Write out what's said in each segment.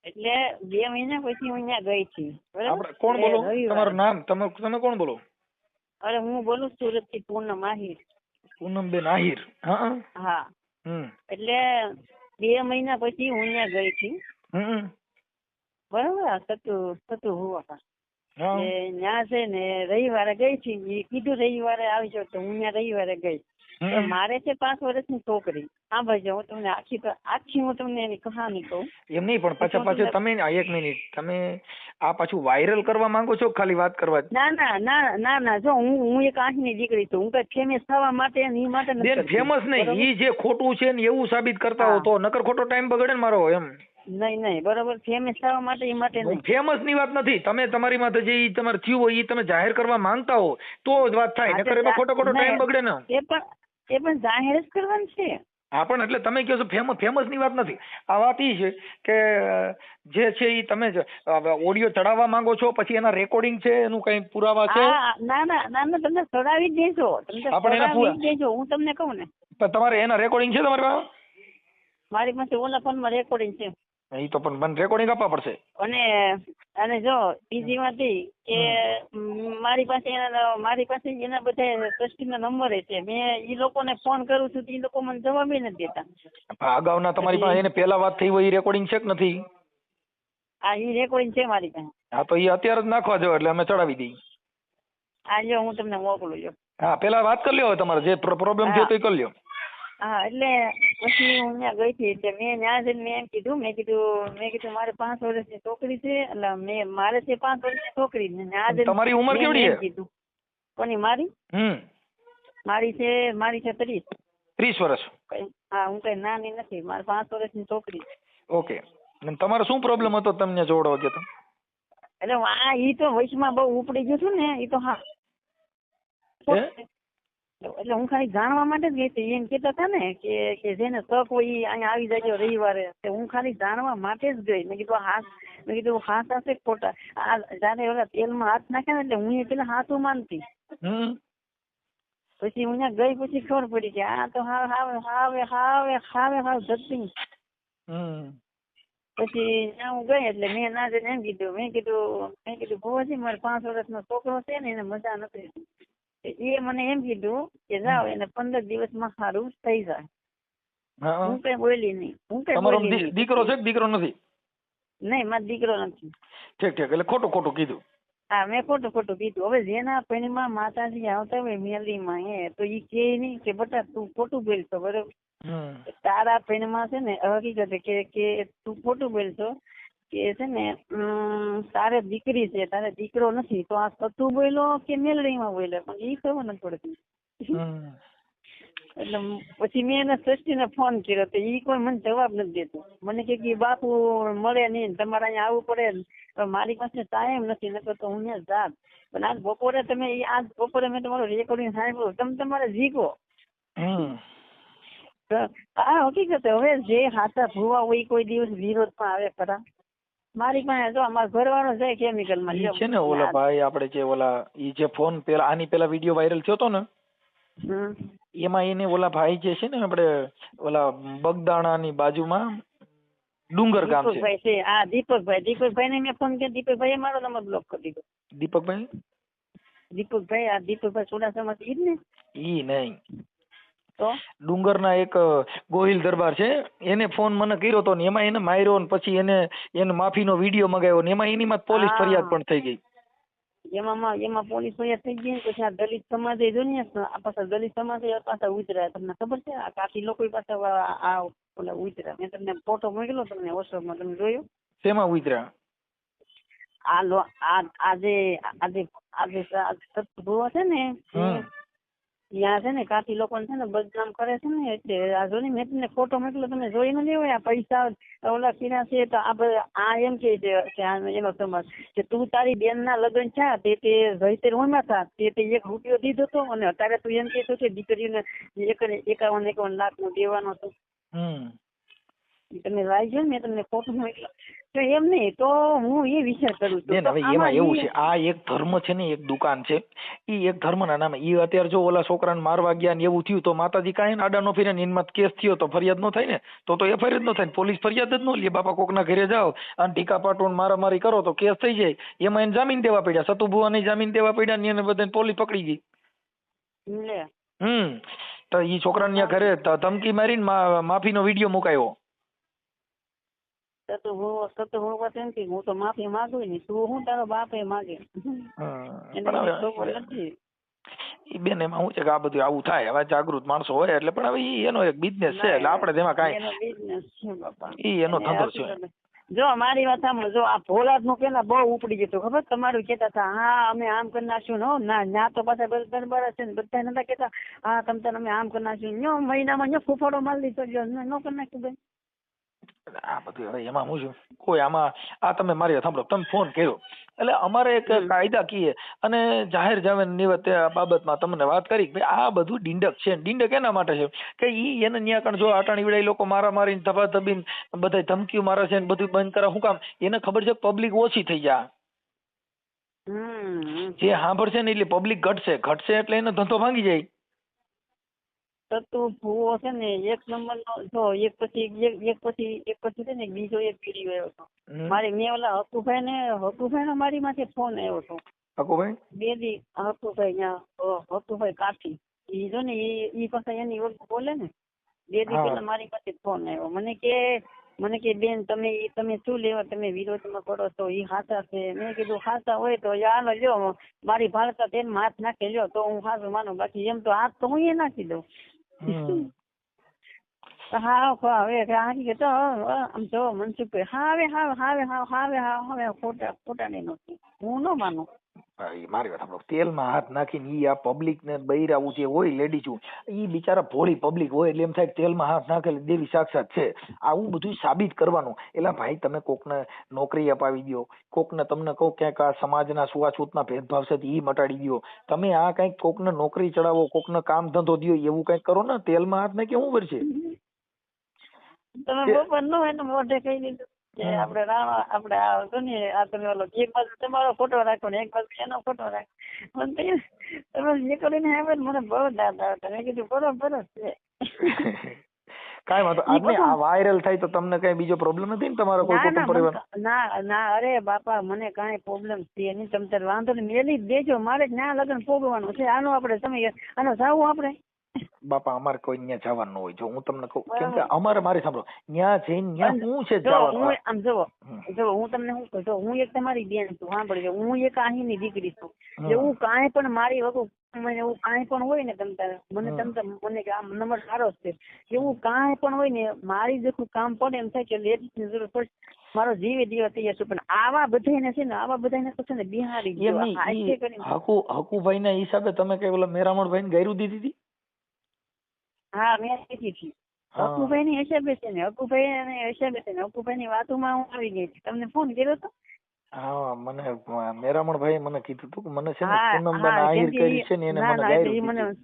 એટલે 2 મહિના પછી હું અહીંયા ગઈ હતી. આપણે કોણ બોલો? તમારું નામ? તમે કોણ બોલો? અરે હું બોલું સુરત થી પૂનમ આહિર. પૂનમબેન આહિર. હા હા. એટલે 2 મહિના પછી હું અહીંયા ગઈ હતી. બરોબર. સતુ હોવા ત્યાં છે ને રવિવારે ગઈ હતી. કીધું રવિવારે આવી જાવ તો હું ત્યાં રવિવારે ગઈ. મારે છે 5 વર્ષની છોકરી. હા ભાઈ, હું તમને આખી હું તમને એની કહાની કહું. એમ નહીં, પણ પાછા તમે 1 મિનિટ, તમે આ પાછું વાયરલ કરવા માંગો છો ખાલી વાત કરવા? ના જો હું એક આંખની દીકરી છું. હું કઈ ફેમસ થવા માટે એ માટે નથી. ફેમસ નહીં, ઈ જે ખોટું છે ને એવું સાબિત કરતા હો તો નકર ખોટો ટાઈમ બગડે ને મારો. એમ નહીં બરોબર. ફેમસ થવા માટે એ માટે નહીં. ફેમસ ની વાત નથી. તમે તમારી માથે જે તમારે થયું હોય એ તમે જાહેર કરવા માંગતા હો તો જ વાત થાય, નકર એમાં ખોટો ટાઈમ બગડે ને. એ પણ જાહેર જ કરવાનું છે. હા, પણ એટલે તમે કહો છો ફેમસ ની વાત નથી. આ વાત એ છે કે જે છે એ તમે ઓડિયો ચડાવવા માંગો છો, પછી એના રેકોર્ડિંગ છે, એનું કઈ પુરાવા છે? ના તમને ચડાવી જ દેજો. હું તમને કહું ને, તમારે એના રેકોર્ડિંગ છે તમારી પાસે? મારી પાસે ઓલા ફોનમાં રેકોર્ડિંગ છે. એ તો પણ મને રેકોર્ડિંગ આપવા પડશે. અને જો બીજી વાત એ કે મારી પાસે એના બધા ટ્રસ્ટીના નંબર છે. મેં ઈ લોકોને ફોન કરું છું તો ઈ લોકો મને જવાબ નથી દેતા. અગાઉના તમારી પાસે એને પહેલા વાત થઈ હોય એ રેકોર્ડિંગ છે કે નથી? હા, ઈ રેકોર્ડિંગ છે મારી પાસે. હા, તો એ અત્યારે જ નાખવા જાવ એટલે અમે ચડાવી દઈએ. હા, જો હું તમને મોકલું છું. હા, પેલા વાત કરી લ્યો તમારે જે પ્રોબ્લેમ છે તો એ કરી લ્યો. હા, એટલે પછી હું ત્યાં ગઈ હતી. એટલે મેં ત્યાં જઈને મેં એમ કીધું મારે 5 વર્ષની છોકરી છે. એટલે મારે છે 5 વર્ષની છોકરી. તમારી ઉંમર કેવડી છે? કોની? મારી છે 30 વર્ષ. હા, હું કઈ નાની નથી. મારે 5 વર્ષની છોકરી. ઓકે. તમારો શું પ્રોબ્લેમ હતો તમને જોડવા ગયો? એટલે ઈ તો વયસમાં બહુ ઉપડી ગયું છું ને. ઈ તો હા, એટલે હું ખાલી જાણવા માટે જ ગઈ હતી. એમ કેતા હતા ને કે જેને તક હોય ઈ અહીંયા આવી જાય રવિવારે. હું ખાલી જાણવા માટે જ ગઈ. મેં કીધું હાથ હશે ખોટા. જયારે ઓલા તેલમાં હાથ નાખ્યા ને એટલે હું પેલા હાથું માનતી. પછી હું ત્યાં ગઈ પછી ખબર પડી કે આ તો હાવે જતી. પછી ત્યાં હું ગઈ એટલે મેં ના જઈને એમ કીધું મેં કીધું ભુવાજી મારે 5 વર્ષનો છોકરો છે ને એને મજા નથી. એ મને એમ કીધું કે જાઓ એને 15 દિવસમાં સારું થઈ જાય. હું કઈ બોલી નહીં. દીકરો છે કે દીકરો નથી? નહીં, મારો દીકરો નથી. ઠીક. એટલે ખોટું કીધું. હા, મેં ખોટું કીધું. હવે જેના પૈણમાં માતાજી આવતા હોય મેલીમાં તો ઈ કે નહીં કે બટા તું ખોટું બોલશો. બરોબર, તારા પૈણમાં છે ને હકીકત કે તું ખોટું બોલશો કે છે ને તારે દીકરી છે, તારે દીકરો નથી. તો આ સતું બોલ્યો કે મેલડીમાં બોલ્યો પણ ઈ ખબર નથી પડતી. એટલે પછી મેં એના ટ્રસ્ટીને ફોન કર્યો તો ઈ કોઈ મને જવાબ નથી દેતું. મને કે બાપુ મળે નહીં, તમારે અહીંયા આવવું પડે. મારી પાસે ટાઈમ નથી, નકર તો હું ત્યાં જાત. પણ આજ બપોરે મેં તમારું રેકોર્ડિંગ સાંભળ્યું. તમે તમારે જીકો. હા, હકીકત. હવે જે હાથા ભૂવા હોય કોઈ દિવસ વિરોધમાં આવે ખરા? મારી પાસે જો અમારા ઘરવાળો જાય કેમિકલમાં છે ને ઓલા ભાઈ આપણે જે ઓલા ઈ જે ફોન પેલા આની પેલા વિડીયો વાયરલ થયો હતો ને એમાં એને ઓલા ભાઈ જે છે ને આપણે ઓલા બગદાણાની બાજુમાં ડુંગર ગામ છે. હા, દીપકભાઈ ને મેં ફોન કર્યો. દીપકભાઈ મારો નંબર બ્લોક કરી દીધો. દીપકભાઈ ચોડાસમાથી ઈ જ ને? ઈ નહીં, તો ડુંગરના એક ગોહિલ દરબાર છે એને ફોન મને કર્યો હતો ને એમાં એને માર્યો ને પછી એને માફીનો વિડીયો મંગાવ્યો ને એમાં એની માં પોલીસ ફરિયાદ પણ થઈ ગઈ. એમાં પોલીસ ફરિયાદ થઈ ગઈ. પછી આ દલિત સમાજ પાછા દલિત સમાજ પાછા ઉતર્યા. તમને ખબર છે? આ કાઠી લોકો પાછા આ ઓલા ઉતર્યા. મેં તમને ફોટો મોકલ્યો તમને વોટ્સઅપમાં, તમે જોયો? શેમાં ઉતર્યા? આજે સત્ભુવા છે ને ત્યાં છે ને કાઠી લોકો છે ને બદનામ કરે છે ને. એટલે આ જો ને મેં તમને ફોટો મોકલ્યો, તમે જોઈ ન લેવાય. આ પૈસા ઓલા કર્યા છે તો આ એમ કે એનો સમાજ કે તું તારી બેન ના લગ્ન થયા તે રહીતર હોમાં થા તે 1 રૂપિયો દીધો હતો અને અત્યારે તું એમ કહેતો કે દીકરીને 51 લાખ નો દેવાનો હતો. તમે વાંચ્યો ને, મેં તમને ફોટો મોકલ્યો. તો એમ નહીં તો હું એ વિચાર કરું છું. બેન હવે એમાં એવું છે, આ એક ધર્મ છે ને, એક દુકાન છે, ઈ એક ધર્મના નામે ઈ અત્યારે જો ઓલા છોકરાને મારવા ગયા ને એવું થયું તો માતાજી કાંઈ આડા નો ફેરે ને એમાં કેસ થયો તો ફરિયાદ નો થાય ને, તો એફઆઈઆર જ નો થાય, પોલીસ ફરિયાદ જ નો લે. બાપા કોકના ઘરે જાઓ અને ટીકા પાટો મારામારી કરો તો કેસ થઈ જાય. એમાં એને જામીન દેવા પડ્યા, સતુભુવાને જામીન દેવા પડ્યા ને એને બધાને પોલીસ પકડી ગઈ. તો ઈ છોકરાને ત્યાં ઘરે ધમકી મારીને માફીનો વિડીયો મુકાયો. હું તો માફી માંગુ ને, તું હું તારો બાપે માગે. બેન એમાં શું છે કે આ બધું આવું થાય, હવે જાગૃત માણસો હોય એટલે, પણ હવે એનો એક બિઝનેસ છે એટલે આપણે તેમાં કાંઈ એનો ધંધો છે. જો મારી વાત સાંભળો, જો આ ભોલાદ નું પેલા બહુ ઉપડી જતું ખબર, તમારું કેતા હતા હા અમે આમ કરી નાખ્યું ને, ના ના તો પાછા દરબાર છે ને બધા નતા કેતા હા તમ અમે આમ કરી નાખ્યું, મહિનામાં ફૂફાડો મારી દીધો ન કરી નાખ્યું ભાઈ. આ બધું હવે એમાં હું છું, કોઈ આમાં આ તમે મારી સાંભળો, તમે ફોન કર્યો એટલે અમારે એક કાયદા કીએ અને જાહેર જામીન નિવત બાબતમાં તમને વાત કરી કે આ બધું ડીંડક છે. ડીંડક એના માટે છે કે ઈ એને ન્યા કણ જો આટાણી વેળા લોકો મારા મારીને ધબા ધબીને બધા ધમકીઓ મારે છે ને બધું બંધ કરે, શું કામ? એને ખબર છે પબ્લિક ઓછી થઈ જાય, જે સાંભળશે ને એટલે પબ્લિક ઘટશે એટલે એનો ધંધો ભાંગી જાય. તું ભૂવો છે ને એક નંબર નો, જો એક પછી છે ને બીજો એક વિડીયો આવ્યો હતો મારી, મેં ઓલા હકુભાઈ નો મારી માંથી ફોન આવ્યો હતો. હકુભાઈ બે દી હકુભાઈ કાઠી ઈ જો ને ઈ પાસે એની વખત બોલે ને, બે દી પેલા મારી પાસે ફોન આવ્યો. મને કે બેન તમે શું લેવા તમે વિરોધમાં કરો છો, ઈ હાચા છે. મેં કીધું હાચા હોય તો યાર લ્યો મારી ભાળતા તેમ હાથ નાખી લ્યો તો હું હાચું માનું, બાકી એમ તો હાથ તો હું એ નાખી દઉં. હા હવે આમ જો મનસુખભાઈ હવે ખોટા નહીં નથી, હું ન માનું. મારી વાત સાંભળો, તેલમાં હાથ નાખીને ઈ આ પબ્લિક ને બૈરાવું જે હોય લેડીઝ ઈ બિચારા ભોળી પબ્લિક હોય એટલે એમ થાય તેલમાં હાથ નાખેલી દેવી સાક્ષાત છે. આવું બધું સાબિત કરવાનું. એટલે ભાઈ તમે કોકને નોકરી અપાવી દો, કોકને તમને કહું ક્યાંક આ સમાજના છૂઆછૂતના ભેદભાવ છે ઈ મટાડી દો. તમે આ કઈક કોકને નોકરી ચડાવો, કોકને કામ ધંધો દો, એવું કઈક કરો ને. તેલમાં હાથ નાખી શું કરશે? તમે બપોર નો હોય ને મોઢે કહી દીધું આપણે આ તમે ઓલો એક બાજુ તમારો ફોટો રાખો ને એક બાજુ એનો ફોટો રાખો, તમે જે કરીને આવે મને બહુ દાદા હતા. મેં કીધું બરોબર છે. કાઈ વાંધો આજને આ વાયરલ થાય તો તમને કઈ બીજો પ્રોબ્લેમ નથી ને તમારો કોઈ કુટુંબ પરિવાર? ના અરે બાપા મને કાંઈ પ્રોબ્લેમ છે નહીં, તમે તાર વાંધો નહીં મેલી જ દેજો, મારે જ ના લગ્ન ભોગવવાનું છે. આનો આપણે તમે આનો જાવું આપણે બાપા અમારે કોઈ ત્યાં જવાનું હોય. જો હું તમને કહું કેમ કે અમારે મારી સાંભળો ત્યાં જઈને ત્યાં હું છે જવાનું. આમ જો હું તમને શું કહું, જો હું એક તમારી બેન છું, સાંભળજો હું એક અહીંની દીકરી છું. એવું કાંઈ પણ મારી વગર મને એવું કાંઈ પણ હોય ને મને કે આમ નંબર સારો છે, એવું કાંઈ પણ હોય ને મારી જેટલું કામ પડે એમ થાય કે લેડીઝ ની જરૂર પડે, મારો જીવે દેવા તૈયાર છું. પણ આવા બધાને છે ને તો છે ને બિહારી હકુભાઈ ના હિસાબે તમે કઈ ઓલા મેરામણભાઈ ને ગાયરું દીધી હતી? હા મેં કીધી હતી. હકુભાઈ ની હિસાબે છે ને, હકુભાઈ ની વાતોમાં હું આવી ગઈ હતી. તમને ફોન કર્યો હતો? હા મને મેરામણભાઈ મને કીધું હતું કે મને છે ને પૂનમબેન આહિર કરી છે ને એને મને ગાયરું દીધી.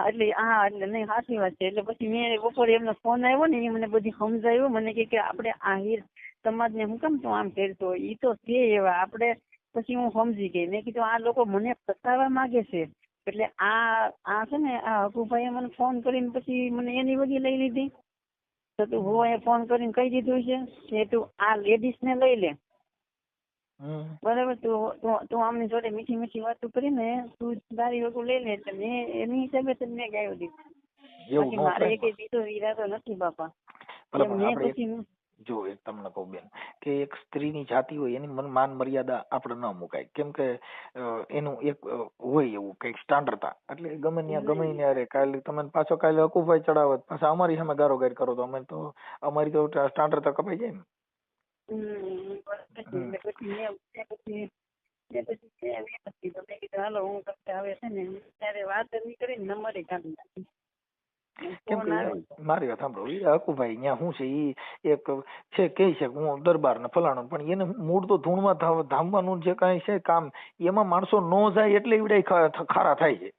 એટલે નહીં સાચી વાત છે. એટલે પછી મેં બપોરે એમનો ફોન આવ્યો ને એ મને બધી સમજાયું. મને કે આપણે આહિર સમાજ ને હું કેમ તું આમ કરતો, ઈ તો છે એવા આપણે. પછી હું સમજી ગઈ. મેં કીધું આ લોકો મને ફસાવવા માંગે છે. એટલે આ છે ને આ હકુભાઈએ મને ફોન કરીને પછી મને એની વગી લઈ લીધી. તો તું હું ફોન કરીને કહી દીધું છે કે તું આ લેડીઝ ને લઈ લે, બરાબર? તું આમની જોડે મીઠી મીઠી વાતો કરીને તું તારી વગું લઈ લે. એટલે મેં એની હિસાબે મેં ગાયો દીધું. મારે એક બીજો ઈરાદો નથી બાપા. જો એક તમને કહું બેન કે એક સ્ત્રીની જાતિ હોય એની માન મર્યાદા આપણે ન મુકાય. કેમ કે એનું એક હોય એવું કઈક સ્ટાન્ડર્ડતા. એટલે ગમે ત્યાં ગમે ને અરે કાલે તમે પાછો કાલે હકુભાઈ ચડાવત પાછા અમારી સામે ગારોગાર કરો તો અમે તો અમારી તો સ્ટાન્ડર્ડતા કપાઈ જાય ને. હાલો હું હવે છે ને ત્યારે વાત નહીં કરીને નંબરે કાઢી નાખી. કેમ કે મારી વાત સાંભળો, હકુભાઈ ત્યાં શું છે ઈ એક છે કહી છે હું દરબાર ને ફલાણું, પણ એને મૂળ તો ધૂણમાં ધામવાનું જે કઈ છે કામ એમાં માણસો ન જાય એટલે એવડાય ખારા થાય છે.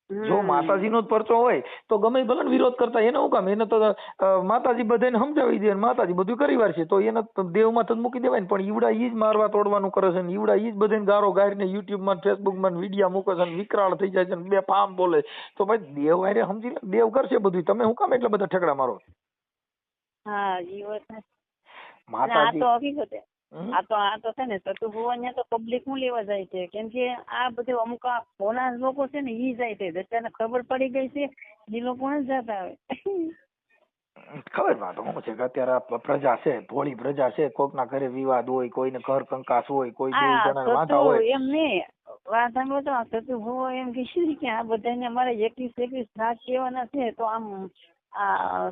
જો માતાજીનો જ પરચો હોય તો ગમે ભલે વિરોધ કરતા, એને શું કામ? એને તો માતાજી બધાને સમજાવી દે, માતાજી બધું કરી વાર છે, તો એને દેવમાં તો મૂકી દેવાય ને. પણ ઈવડા ઈ જ મારવા તોડવાનું કરે છે, ઈવડા ઈ જ બધાને ગારો ગારીને યુટ્યુબમાં ફેસબુકમાં વિડીયા મૂકે છે, વિકરાળ થઈ જાય છે, બે ફામ બોલે. તો ભાઈ દેવ આરે સમજી લે, દેવ કરશે બધું, તમે શું કામ એટલા બધા ઠેકડા મારો? હા ઈ વાત માતાજી તો હકીકત છે. આ તો છે ને સતુ ભુવન તો પબ્લિક હું લેવા જાય છે, કેમ કે આ બધું અમુક ભોળા લોકો છે ને ઈ જાય છે, જેને ખબર પડી ગઈ છે એ લોકો જ જતા આવે. ખબર વાત શું છે કે અત્યારે પ્રજા છે, ભોળી પ્રજા છે, કોક ના ઘરે વિવાદ હોય, કોઈને ઘર કંકાસ હોય, કોઈ બે જણા વાંધા હોય. એમ નહીં વાત સાંભળો તો સતુ ભુવો એમ કીધું કે આ બધાને અમારે 21 લાખ કહેવાના છે, તો આમ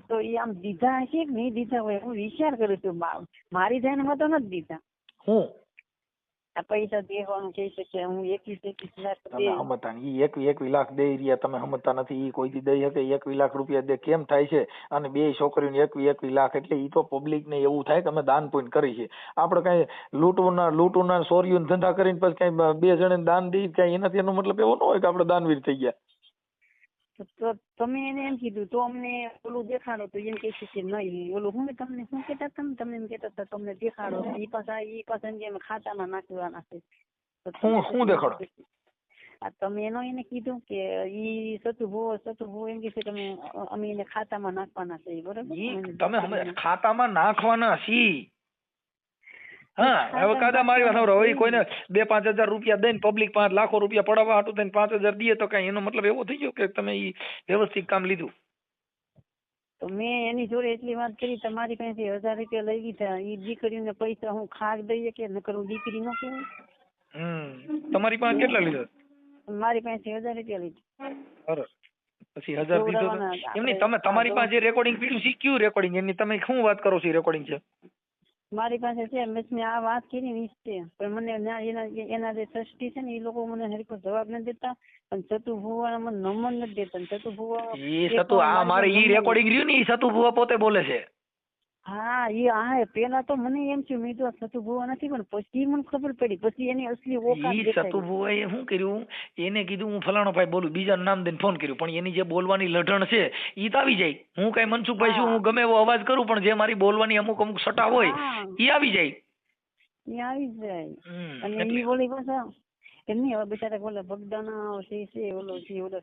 તો એ આમ દીધા હશે કે નહીં દીધા હોય, હું વિચાર કરું છું. મારી ધ્યાનમાં તો નથી દીધા. હું આ પૈસા દેવાનું કહી શકે, હું 21 લાખ તમે સમજતા ઈ 21 લાખ દઈ રહ્યા, તમે સમજતા નથી. ઈ કોઈ દી દઈ શકે 21 લાખ રૂપિયા દે કેમ થાય છે? અને બે છોકરીઓને 21 લાખ એટલે ઈ તો પબ્લિક ને એવું થાય કે અમે દાન પુણ્ય કરી છે. આપડે કઈ લૂંટુના ચોરીઓ ધંધા કરીને પછી કઈ બે જણે દાન દઈ કઈ એનાથી એનો મતલબ એવો ન હોય કે આપડે દાનવીર થઈ ગયા. તો તમે એને એમ કીધું તો અમને ઓલું દેખાડો, તો એમ કહે છે કે નહીં ઓલું હું તમને શું કહેતા તમને એમ કહેતા હતા તમને દેખાડો, ઈ પાછા એમ ખાતામાં નાખવાના છે. શું દેખાડો? તમે એને કીધું કે ઈ સતુ ભુવો એમ કે છે તમે અમે એને ખાતામાં નાખવાના છે, બરોબર? તમે ખાતામાં નાખવાના છી. હા હવે કાદા મારી વાત હવે કોઈને 2-5 હજાર રૂપિયા દઈને પબ્લિક 5 લાખો રૂપિયા પડાવવા હાટું થઈને 5,000 દઈએ તો કઈ એનો મતલબ એવો થઈ ગયો કે તમે ઈ વ્યવસ્થિત કામ લીધું? તો મેં એની જોડે એટલી વાત કરી, તમારી પાસેથી 1000 રૂપિયા લઈ લીધા, ઈ દીકરીને પૈસા હું ખાક દઈએ કે નકર હું દીકરી ન કહેવાય. તમારી પાસે કેટલા લીધા? મારી પાસે 1000 રૂપિયા લીધા. સરસ. પછી 1000 દીધો એમની તમે તમારી પાસે રેકોર્ડિંગ પીડ્યું શીખ્યું રેકોર્ડિંગ એની તમે શું વાત કરો છો? રેકોર્ડિંગ છે મારી પાસે છે. મેં આ વાત કરી ની છે, પણ મને એના જે ટ્રસ્ટી છે ને એ લોકો મને હરખો જવાબ નથી દેતા, અને સતુ ભુવા મને નંબર નથી દેતા. સતુ ભુવા મારે ઈ રેકોર્ડિંગ રહ્યું ને ઈ સતુ ભુવા પોતે બોલે છે. હા ઈ પેલા તો મને એમ થયું મેં તો સતુ ભુવા નથી, પણ પછી મને ખબર પડી, પછી એની અસલી ઓકાત દેખાઈ. સતુ ભુવાએ શું કર્યું? એને કીધું હું ફલાણો ભાઈ બોલું, બીજાનું નામ દઈને ફોન કર્યું, પણ એની જે બોલવાની લઢણ છે ઈ તો આવી જાય. હું કઈ મનસુખભાઈ છું, હું ગમે એવો અવાજ કરું, પણ જે મારી બોલવાની અમુક સટા હોય ઈ આવી જાય. અને ઈ બોલી પાછા એમની હવે બિચારા બોલે બગદાના છે ઓલો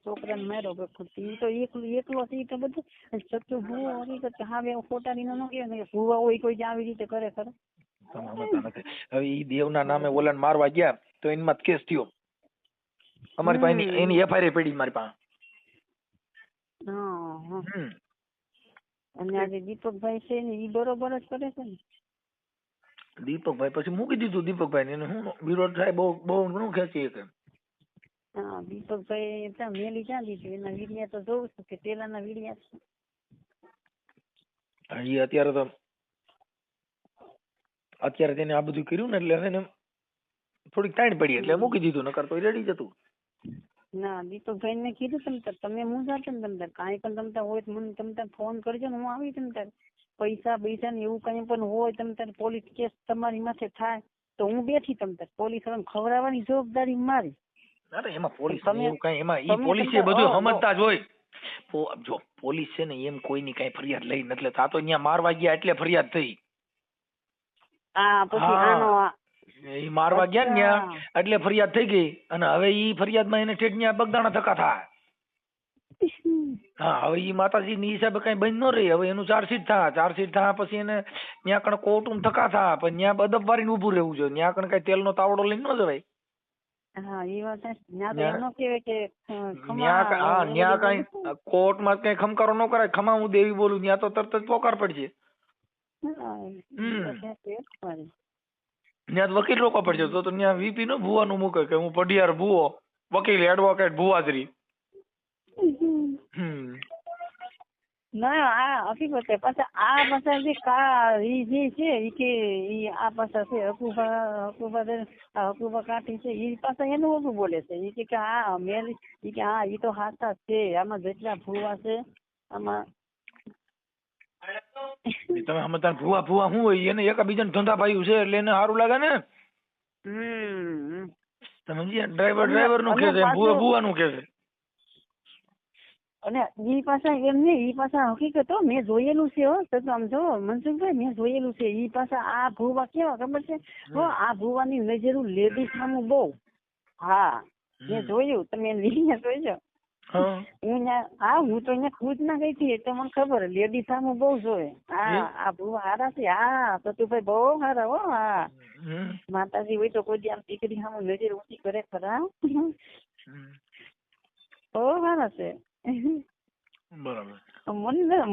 છોકરાને માર્યો, ઈ તો એકલો છે તો બધું. સતુ ભુવો હકીકત હા બે ખોટા ની ન કહેવાય, ભુવા હોય કોઈ આવી રીતે કરે ખરે. હવે ઈ દેવના નામે ઓલાને મારવા ગયા તો એમાં કેસ થયો. અમારી પાસે એની એફઆઈઆર પડી મારી પાસે. અને આજે દીપકભાઈ છે ને ઈ બરોબર જ કરે છે ને. દીપકભાઈ પછી મૂકી દીધું. દીપકભાઈ એને શું વિરોધ થાય બહુ ઘણું ખેંચી શકે. હા દીપકભાઈ ત્યાં મેલી ક્યાં દીધું? એના વીડિયા તો જોઉં છું કે પેલાના વીડિયા છે. અત્યારે તેને આ બધું કર્યું ને એટલે હવે થોડીક ટાઈમ પડી એટલે મૂકી દીધું, નકર તો રેડી જતું. ના દીપકભાઈ ને કીધું તમે મૂંઝાતો ને તમતાર કાંઈ પણ તમતાર હોય મને તમતાર ફોન કરજો ને હું આવી. તમતાર પૈસા ને એવું કઈ પણ હોય તમતાર પોલીસ કેસ તમારી માથે થાય તો હું બેઠી. તમતાર પોલીસ વાળાને ખવડાવવાની જવાબદારી મારી. અરે એમાં પોલીસ એવું કઈ એમાં ઈ પોલીસ એ બધું સમજતા જ હોય. જો પોલીસ છે ને એમ કોઈની કઈ ફરિયાદ લઈ નથી લેતા. આ તો અહીંયા મારવા ગયા એટલે ફરિયાદ થઈ. ઈ મારવા ગયા ને ત્યાં એટલે ફરિયાદ થઈ ગઈ, અને હવે ઈ ફરિયાદમાં એને ઠેઠ ત્યાં બગદાણા ધક્કા થાય. હા હવે ઈ માતાજી ની હિસાબે કઈ બંધ ન રહી. હવે એનું ચાર્જશીટ થા પછી એને ત્યાં કણ કોર્ટમાં ધક્કા થા, પણ ત્યાં અદબ વારીને ઉભું રહેવું જોઈએ. ત્યાં કણ કઈ તેલનો તાવડો લઈને ન જવાય. કોર્ટમાં કઈ ખમકારો ન કરાય. ખમા હું દેવી બોલું ત્યાં તો તરત જ પોકાર પડશે. ત્યાં વકીલ રોકવા પડશે. તો ત્યાં વીપી નો ભુવાનું મૂકે કે હું પઢિયાર ભુવો, વકીલ એડવોકેટ ભુવાજરી. ના આ હકીકત છે. પાછા આ પાછા જે જે છે ઈ કે ઈ આ પાછા છે હકુબા કાઠી છે ઈ પાછા એનું ઓછું બોલે છે. ઈ કે હા મેલી ઈ કે હા ઈ તો હાથા છે. આમાં જેટલા ભુવા છે આમાં તમે સમજતા ભુવા શું હોય? એને એકબીજાને ધંધા ભાઈ છે એટલે એને સારું લાગે ને. તમે ડ્રાઈવર નું કે છે, ભુવા નું કે છે. અને ઈ પાછા એમ નહીં, ઈ પાછા હકીકત હો, મેં જોયેલું છે હો. તો આમ જો મનસુખભાઈ, મેં જોયેલું છે. ઈ પાછા આ ભૂવા કેવા ખબર છે હો, આ ભૂવાની નજરું લેડીઝ સામું બહુ. હા મેં જોયું, તમે લીને જોઈજો. હું તો અહીંયા ખુદ ના ગઈ હતી એટલે મને ખબર લેડીઝ સામું બહુ જોવે. આ ભૂવા હારા છે. હા સતુભાઈ બહુ હારા હો. હા માતાજી હોય તો કોઈ આમ દીકરી સામું નજર ઊંચી કરે ખરા. બહુ હારા છે. બરાબર.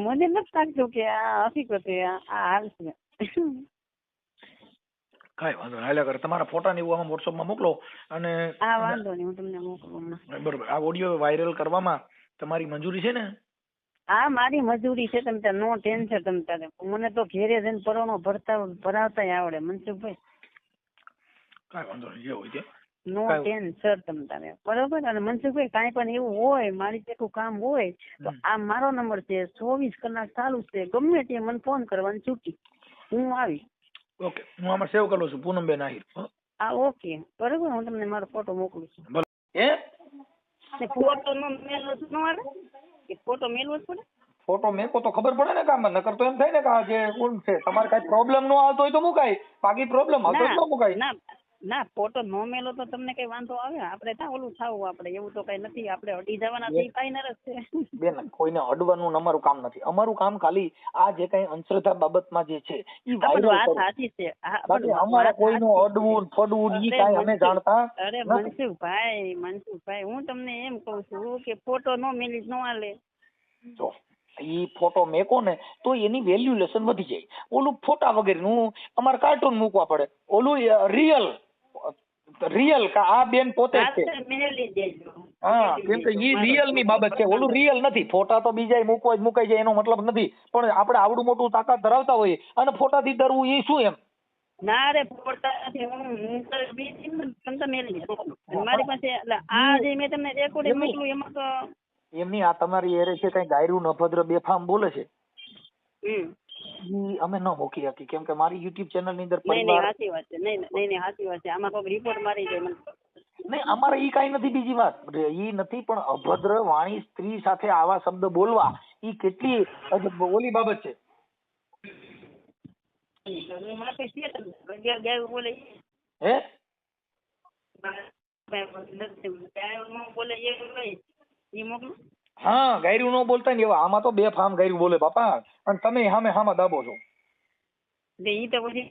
મને નથી લાગતું કે આ હકીકત આ હાલ છે. કઈ વાંધો નહીં, હાલ્યા કરે. તમારા ફોટા ને એવું વોટ્સઅપ માં મોકલો. અને હા વાંધો નહીં, હું તમને મોકલું. બરોબર. આ ઓડિયો વાયરલ કરવામાં તમારી મંજૂરી છે ને? હા મારી મજૂરી છે. તમે તાર નો ટેન્શન. તમે તારે મને તો ઘેરે જઈને પરવાનો ભરાવતા આવડે મનસુખભાઈ. કઈ વાંધો નહીં, જે હોય તે. નો ટેન્શન તમે તારે. બરોબર. અને મનસુખભાઈ કાંઈ પણ એવું હોય, મારી જેટલું કામ હોય તો આ મારો નંબર છે, 24 કલાક ચાલુ છે. ગમે તે મને ફોન કરવાની છૂટી, હું આવી. ઓકે, હું આમાં સેવ કરું છું, પૂનમબેન આહિર. હા ઓકે બરોબર. હું તમને મારો ફોટો મોકલું છું. ફોટો નો મેલવો જ ન આવે કે ફોટો મેલવો જ પડે? ફોટો મેકો તો ખબર પડે ને કામ. નકર તો એમ થાય ને કે આ જે કોણ છે, તમારે કઈ પ્રોબ્લેમ ન આવતો હોય તો મુકાય, બાકી પ્રોબ્લેમ આવતો જ ન મુકાય. ના ફોટો નો મેલો તો તમને કઈ વાંધો આવે? આપણે ત્યાં ઓલું થાવું, આપણે એવું તો કઈ નથી. આપણે અડી જવાના છે, ફાઈનલ જ છે. બેન કોઈને અડવાનું અમારું કામ નથી. અમારું કામ ખાલી આ જે કઈ અંધશ્રદ્ધા બાબતમાં જે છે ઈ વાયરલ સાચી છે. અમારે કોઈનું અડવું ફડવું ઈ કાઈ અમે જાણતા. અરે મનસુખભાઈ હું તમને એમ કઉ છું કે ફોટો નો મેલી નો હાલે. જો ઈ ફોટો મેકો ને તો એની વેલ્યુલેશન વધી જાય. ઓલું ફોટા વગેરેનું અમારે કાર્ટૂન મૂકવા પડે. ઓલું રિયલ આ બેન પોતે છે. હા કેમ કે ઈ રિયલ ની બાબત છે, ઓલું રિયલ નથી. ફોટા તો બીજા મુકાઈ જાય એનો મતલબ નથી, પણ આપણે આવડું મોટું તાકાત ધરાવતા હોઈએ અને ફોટાથી ડરવું એ શું એમ? ના રે ફોટા મારી પાસે આ જે મેં તમને રેકોર્ડિંગ મોકલું એમાં તો એમની આ તમારી એરે છે કઈ ગાયરું અભદ્ર બેફામ બોલે છે, અમે ન મૂકી શકી કેમ કે મારી યુટ્યુબ ચેનલ ની અંદર સાચી વાત છે. નહીં સાચી વાત છે. આમાં કોઈ રિપોર્ટ મારી જાય મને નહીં. અમારે ઈ કઈ નથી. બીજી વાત ઈ નથી, પણ અભદ્ર વાણી સ્ત્રી સાથે આવા શબ્દ બોલવા ઈ કેટલી ઓલી બાબત છે. હા ગાયરું ન બોલતા ને એવા. આમાં તો બે ફામ ગાયરું બોલે બાપા, અને તમે હામે દાબો છો. ઈ તો પછી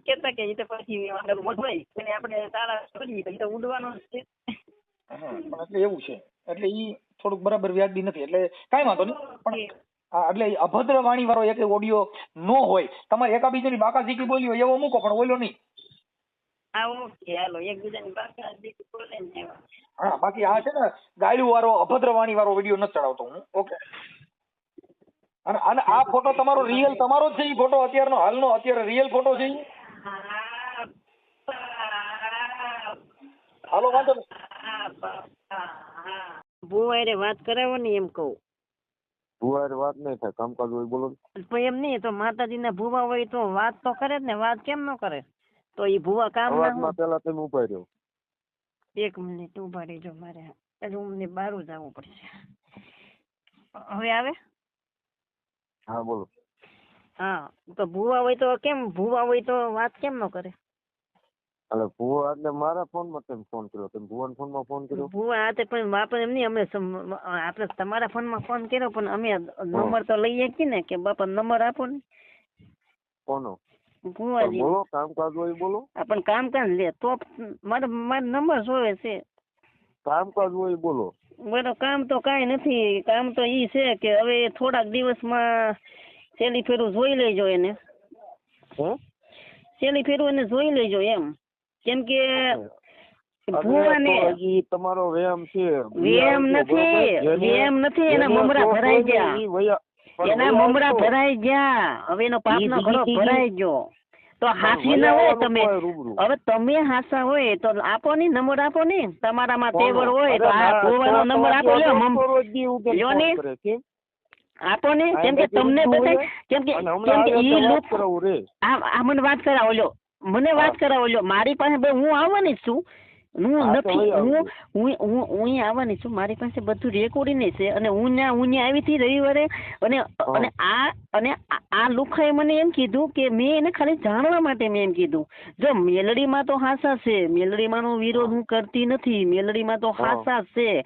કેતા કે ઈ તો પછી આપણે તારા કરીએ તો ઉડવાનો છે. એટલે એવું છે, એટલે ઈ થોડુંક બરાબર વ્યાજબી નથી. એટલે કઈ વાંધો નહીં. પણ એટલે અભદ્ર વાણી વાળો એક ઓડિયો નો હોય. તમારે એકાબીજાની બાકા ઝીકી બોલી હોય એવો મૂકો, પણ ઓલો નહીં. હા બાકી આ છે ને ગાયલું વાળો અભદ્ર વાણી વાળો વિડીયો નથી ચડાવતો હું. ઓકે. અને આ ફોટો તમારો રિયલ તમારો જ છે. ઈ ફોટો અત્યારે રિયલ ફોટો છે. હાલો વાંધો ભુવારે વાત કરાવો ને એમ કહું. ભુવારે વાત નહીં થાય, કામકાજ હોય બોલો. પણ એમ નહીં તો માતાજી ના ભુવા હોય તો વાત તો કરે જ ને. વાત કેમ ન કરે? તો ઈ ભુવા કામ ના પેલા તમે ઉભા રહ્યો. 1 મિનિટ ઉભા રહેજો, મારે રૂમ ની બહાર જવું પડશે. હવે આવે? હા બોલો. હા તો ભુવા હોય તો કેમ? ભુવા હોય તો વાત કેમ ન કરે? એટલે ભુવા એટલે મારા ફોન માં તમે ફોન કર્યો, તમે ભુવાના ફોન માં ફોન કર્યો? ભુવા હાથે પણ બાપા એમ નહીં, અમે આપણે તમારા ફોન માં ફોન કર્યો પણ અમે નંબર તો લઈએ કે ને કે બાપા નંબર આપો ને. કોનો? ભુવાજી. બોલો કામકાજ હોય બોલો. પણ કામકાજ લે તો મારો નંબર જોવે છે. કામકાજ હોય બોલો. બરો કામ તો કાંઈ નથી. કામ તો ઈ છે કે હવે થોડાક દિવસમાં છેલ્લી ફેરું જોઈ લેજો એને. છેલ્લી ફેરું એને જોઈ લેજો એમ. કેમ કે ભુવાને તમારો વેમ છે. વેમ નથી. એના મમરા ભરાઈ ગયા. એના મમરા ભરાઈ ગયા. હવે એનો પાપનો ઘડો ભરાઈ ગયો. તો હાસી ના હોય તમે. હવે તમે હાસા હોય તો આપો ને નંબર આપો ને. તમારામાં તેવડ હોય તો આ ભુવાનો નંબર આપો. લ્યો ને આપો ને. કેમ કે તમને બતાય કેમ કે ઈ લોકો આ મને વાત કરાવો લ્યો. મને વાત કરાવો લ્યો. મારી પાસે હું આવવાની જ છું. હું હા, તો નથી વહી હું આવજો. હું હું હું અહીં આવવાની છું, મારી પાસે બધું રેકોર્ડિંગ છે, અને હું ત્યાં આવી હતી રવિવારે, અને અને આ લુખાએ મને એમ કીધું કે મેં એને ખાલી જાણવા માટે મેં એમ કીધું, જો મેલડીમાં તો હાસા છે, મેલડીમાં નો વિરોધ હું કરતી નથી, મેલડીમાં તો હાસા છે,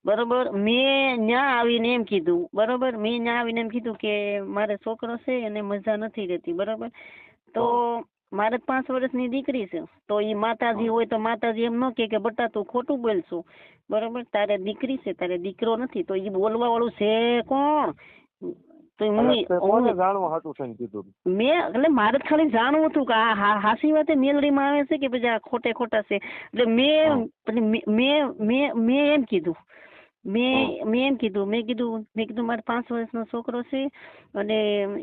બરોબર. મેં ત્યાં આવીને એમ કીધું, બરોબર, મેં ત્યાં આવીને એમ કીધું કે મારે છોકરો છે અને મજા નથી રહેતી, બરોબર. તો મારે 5 વર્ષની દીકરી છે, તો એ માતાજી હોય તો માતાજી એમ ન કે બટા તું ખોટું બોલશું, બરોબર, તારે દીકરી છે, તારે દીકરો નથી, તો એ બોલવા વાળું છે કોણ? તો હું જાણવા હાટું થઈને કીધું મેં, એટલે મારે ખાલી જાણવું હતું કે આ હાસી વાતે મેલડીમાં આવે છે કે પછી આ ખોટા છે, એટલે મેં એમ કીધું, મેં એમ કીધું, મેં કીધું મારે 5 વર્ષનો છોકરો છે અને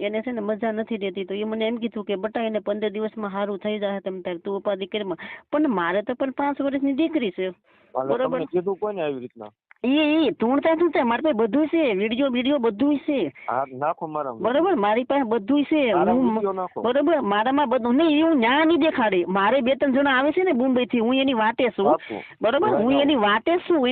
એને છે ને મજા નથી રહેતી, તો એ મને એમ કીધું કે બટા એને 15 દિવસમાં સારું થઈ જાય, તમે તારે તું ઉપાધિ કરીમાં, પણ મારે તો પણ 5 વર્ષની દીકરી છે, બરોબર. કીધું કોને આવી રીતના? એ તુણતા મારી પાસે બધું છે, વિડીયો બધું છે, નાખો મારા, બરોબર, મારી પાસે બધું છે, બરોબર, મારામાં બધું નહીં, હું ન્યા નહીં દેખાડી, મારે 2-3 જણા આવે છે ને મુંબઈ થી, હું એની વાટે છું, બરોબર, હું એની વાટે છું, હું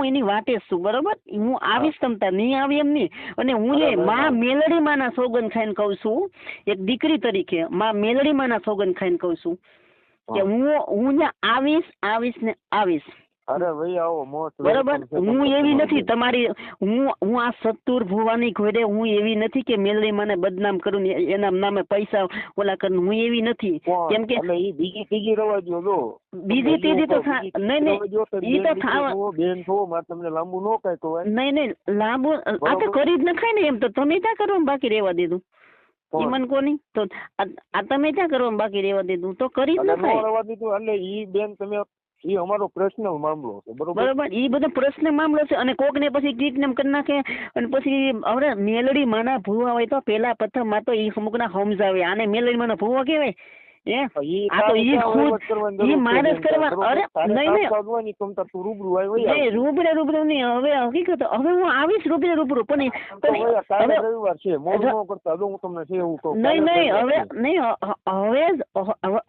એની વાટે છું, બરોબર. હું આવીશ તમતા, નહીં આવી એમ નહીં, અને હું એ માં મેલડી માના સોગંદ ખાઈને કઉ છું, એક દીકરી તરીકે માં મેલડી માના સોગંદ ખાઈને કઉ છું કે હું આવીશ ને આવીશ. અરે ભાઈ આવો મોત, બરોબર. હું એવી નથી તમારી, હું આ સત્તુર ભુવાની ઘોડે હું એવી નથી કે મેલડી મને બદનામ કરું ને એના નામે પૈસા ઓલા કરું, હું એવી નથી, કેમ કે બીજી ત્રીજી રવા દો, જો બીજી ત્રીજી તો નહીં ઈ તો થાવા બેન છો, મારે તમને લાંબુ ન કઈ કહો, નહીં લાંબુ આ તો કરી જ નખાય ને, એમ તો તમે ક્યાં કરવા બાકી રહેવા દીધું, ઈ મન કોની, તો આ તમે ક્યાં કરવા બાકી રહેવા દીધું, તો કરી જ નખાય રહેવા દીધું. એટલે ઈ બેન તમે, ઈ અમારો પર્સનલ મામલો છે, બરોબર, ઈ બધો પર્સનલ મામલો છે, અને કોક ને પછી કિડનેપ કરી નાખે, અને પછી હવે મેલડી માના ભૂવા હોય તો પેલા પ્રથમ માં તો ઈ અમુક ના સમજાવે, આને મેલડી માના ભૂવા કહેવાય, આ તો ઈ ખુદ ઈ માણસ કરવા, અરે નહીં રૂબરૂ નહીં, હવે હકીકત, હવે હું આવીશ રૂબરૂ, પણ રવિવાર છે, નહીં હવે નહીં,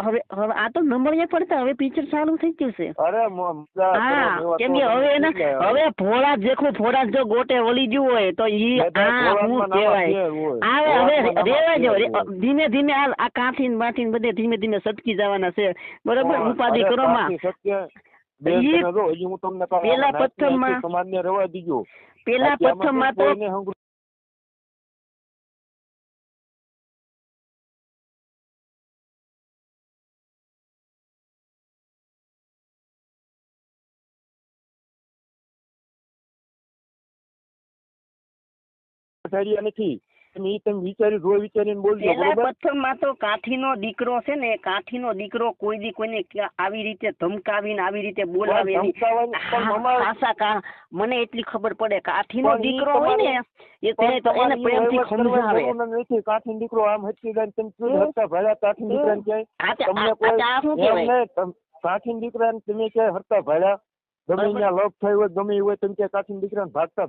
હવે આ તો નંબરિયા પડતા, હવે પિક્ચર ચાલુ થઈ ગયું છે. હા, કેમ કે હવે એના હવે ભોળા જો ગોટે વળી ગયું હોય તો ઈ હું કહેવાય, હવે રેવા જો, ધીમે ધીમે આ કાઠીન બાઠીન બધે ધીમે ધીમે સટકી જવાના છે, બરોબર. ઉપાધિ કરો માં પેલા પ્રથમમાં તો નથી, તમે વિચારી રોજ વિચારીને બોલજો, પેલા પ્રથમમાં તો કાઠીનો દીકરો છે ને, કાઠીનો દીકરો કોઈ દી કોઈને આવી રીતે ધમકાવીને આવી રીતે બોલાવે મને એટલી ખબર પડે, કાઠીનો દીકરો હોય ને એ એને પ્રેમથી સમજાવે. કાઠીનો દીકરો આમ હટકી જાય, તમે હટતા ભર્યા કાઠીન દીકરાને ક્યાંય, કાઠીન દીકરાને તમે ક્યાંય હટતા ભર્યા, ગમે ત્યાં લપ થયું હોય, ગમે હોય તમે ક્યાંય કાઠીન દીકરાને ભાગતા